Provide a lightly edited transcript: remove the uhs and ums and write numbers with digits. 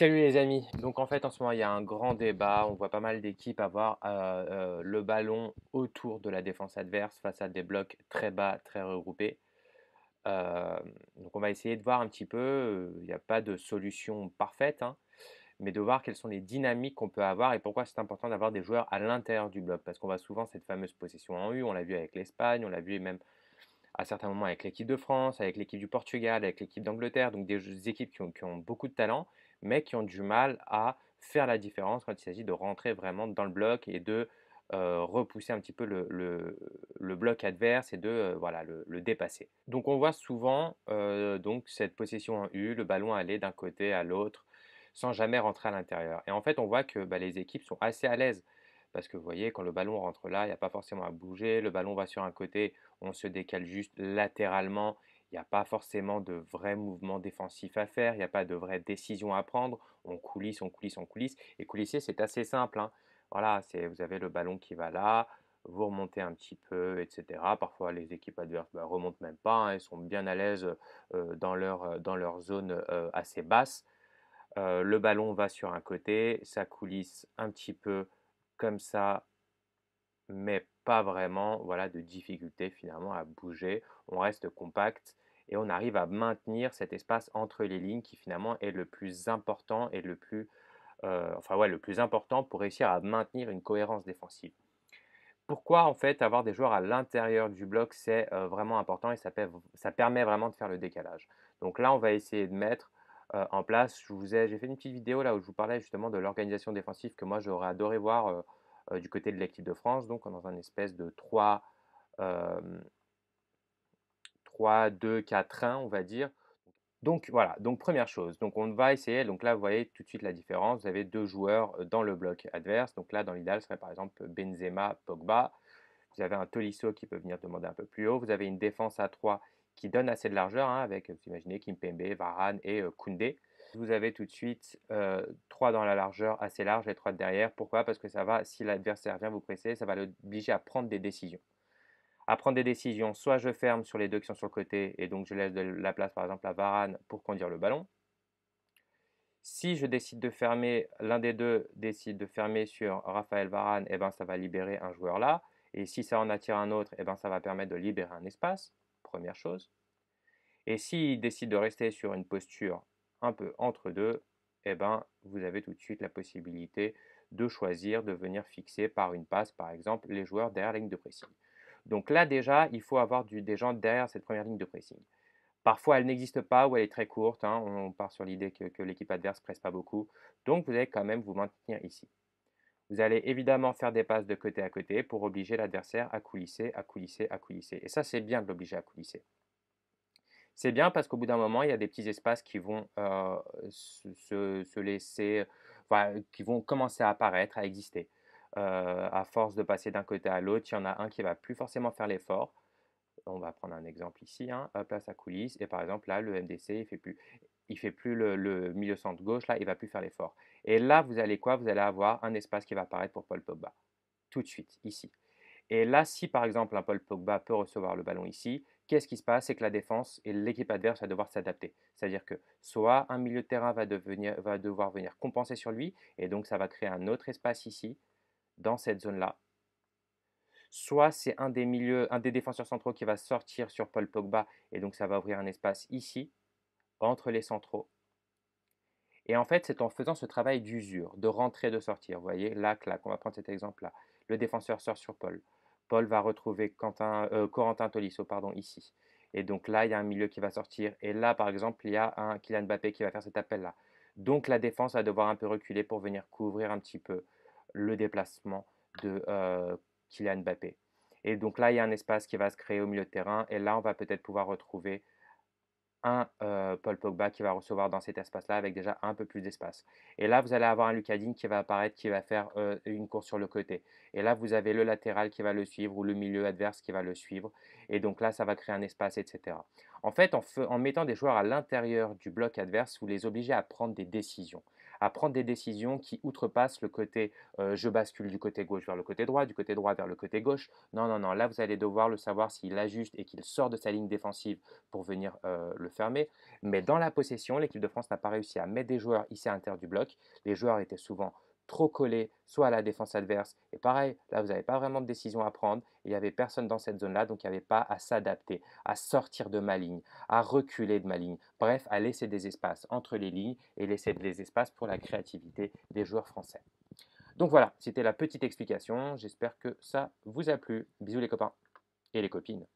Salut les amis. Donc en fait en ce moment il y a un grand débat. On voit pas mal d'équipes avoir le ballon autour de la défense adverse face à des blocs très bas, très regroupés. Euh, donc on va essayer de voir un petit peu. Il n'y a pas de solution parfaite, hein, mais de voir quelles sont les dynamiques qu'on peut avoir et pourquoi c'est important d'avoir des joueurs à l'intérieur du bloc. Parce qu'on voit souvent cette fameuse possession en U. On l'a vu avec l'Espagne, on l'a vu même à certains moments avec l'équipe de France, avec l'équipe du Portugal, avec l'équipe d'Angleterre, donc des équipes qui ont beaucoup de talent, mais qui ont du mal à faire la différence quand il s'agit de rentrer vraiment dans le bloc et de repousser un petit peu le bloc adverse et de voilà, le dépasser. Donc on voit souvent donc cette possession en U, le ballon aller d'un côté à l'autre sans jamais rentrer à l'intérieur. Et en fait on voit que bah, les équipes sont assez à l'aise parce que vous voyez, quand le ballon rentre là, il n'y a pas forcément à bouger, le ballon va sur un côté, on se décale juste latéralement. Il n'y a pas forcément de vrai mouvement défensif à faire, il n'y a pas de vraie décision à prendre. On coulisse, on coulisse, on coulisse. Et coulisser, c'est assez simple, hein. Voilà, vous avez le ballon qui va là, vous remontez un petit peu, etc. Parfois, les équipes adverses ne remontent même pas, hein, elles sont bien à l'aise dans leur zone assez basse. Le ballon va sur un côté, ça coulisse un petit peu comme ça, mais pas vraiment, voilà, de difficulté finalement à bouger. On reste compact et on arrive à maintenir cet espace entre les lignes qui finalement est le plus important et enfin ouais, le plus important pour réussir à maintenir une cohérence défensive. Pourquoi en fait avoir des joueurs à l'intérieur du bloc, c'est vraiment important et ça permet vraiment de faire le décalage. Donc là, on va essayer de mettre en place, j'ai fait une petite vidéo là où je vous parlais justement de l'organisation défensive que moi j'aurais adoré voir du côté de l'équipe de France, donc dans un espèce de 3-2-4-1, on va dire. Donc voilà, donc première chose, donc on va essayer, donc là vous voyez tout de suite la différence, vous avez deux joueurs dans le bloc adverse, donc là dans l'idéal ce serait par exemple Benzema, Pogba, vous avez un Tolisso qui peut venir demander un peu plus haut, vous avez une défense à 3 qui donne assez de largeur, hein, avec, vous imaginez, Kimpembe, Varane et Koundé. Vous avez tout de suite 3 dans la largeur assez large et 3 derrière. Pourquoi? Parce que ça va, si l'adversaire vient vous presser, ça va l'obliger à prendre des décisions. À prendre des décisions, soit je ferme sur les deux qui sont sur le côté et donc je laisse de la place par exemple à Varane pour conduire le ballon. Si je décide de fermer, l'un des deux décide de fermer sur Raphaël Varane, et ben ça va libérer un joueur là. Et si ça en attire un autre, et ben ça va permettre de libérer un espace, première chose. Et s'il décide de rester sur une posture un peu entre deux, et ben vous avez tout de suite la possibilité de choisir de venir fixer par une passe, par exemple, les joueurs derrière la ligne de pressing. Donc là déjà, il faut avoir des gens derrière cette première ligne de pressing. Parfois, elle n'existe pas ou elle est très courte, hein. On part sur l'idée que l'équipe adverse ne presse pas beaucoup. Donc, vous allez quand même vous maintenir ici. Vous allez évidemment faire des passes de côté à côté pour obliger l'adversaire à coulisser, à coulisser, à coulisser. Et ça, c'est bien de l'obliger à coulisser. C'est bien parce qu'au bout d'un moment, il y a des petits espaces qui vont se laisser, voilà, qui vont commencer à apparaître, à exister. À force de passer d'un côté à l'autre, il y en a un qui va plus forcément faire l'effort. On va prendre un exemple ici, hein, hop là, ça coulisse, et par exemple là, le MDC, il fait plus le milieu centre gauche, là, il va plus faire l'effort. Et là, vous allez quoi? Vous allez avoir un espace qui va apparaître pour Paul Pogba, tout de suite, ici. Et là, si par exemple un Paul Pogba peut recevoir le ballon ici, qu'est-ce qui se passe? C'est que la défense et l'équipe adverse va devoir s'adapter. C'est-à-dire que soit un milieu de terrain va devoir venir compenser sur lui, et donc ça va créer un autre espace ici, dans cette zone-là. Soit c'est un des défenseurs centraux qui va sortir sur Paul Pogba, et donc ça va ouvrir un espace ici, entre les centraux. Et en fait, c'est en faisant ce travail d'usure, de rentrer, de sortir. Vous voyez, là, clac, on va prendre cet exemple-là. Le défenseur sort sur Paul. Paul va retrouver Corentin Tolisso, pardon, ici. Et donc là, il y a un milieu qui va sortir. Et là, par exemple, il y a un Kylian Mbappé qui va faire cet appel-là. Donc la défense va devoir un peu reculer pour venir couvrir un petit peu le déplacement de Kylian Mbappé. Et donc là, il y a un espace qui va se créer au milieu de terrain. Et là, on va peut-être pouvoir retrouver un Paul Pogba qui va recevoir dans cet espace-là avec déjà un peu plus d'espace. Et là, vous allez avoir un Lucas Digne qui va apparaître, qui va faire une course sur le côté. Et là, vous avez le latéral qui va le suivre ou le milieu adverse qui va le suivre. Et donc là, ça va créer un espace, etc. En fait, en mettant des joueurs à l'intérieur du bloc adverse, vous les obligez à prendre des décisions, à prendre des décisions qui outrepassent le côté je bascule du côté gauche vers le côté droit, du côté droit vers le côté gauche. Non, non, non, là vous allez devoir le savoir s'il ajuste et qu'il sort de sa ligne défensive pour venir le fermer. Mais dans la possession, l'équipe de France n'a pas réussi à mettre des joueurs ici à l'intérieur du bloc. Les joueurs étaient souvent trop collés, soit à la défense adverse. Et pareil, là, vous n'avez pas vraiment de décision à prendre. Il n'y avait personne dans cette zone-là, donc il n'y avait pas à s'adapter, à sortir de ma ligne, à reculer de ma ligne. Bref, à laisser des espaces entre les lignes et laisser des espaces pour la créativité des joueurs français. Donc voilà, c'était la petite explication. J'espère que ça vous a plu. Bisous les copains et les copines.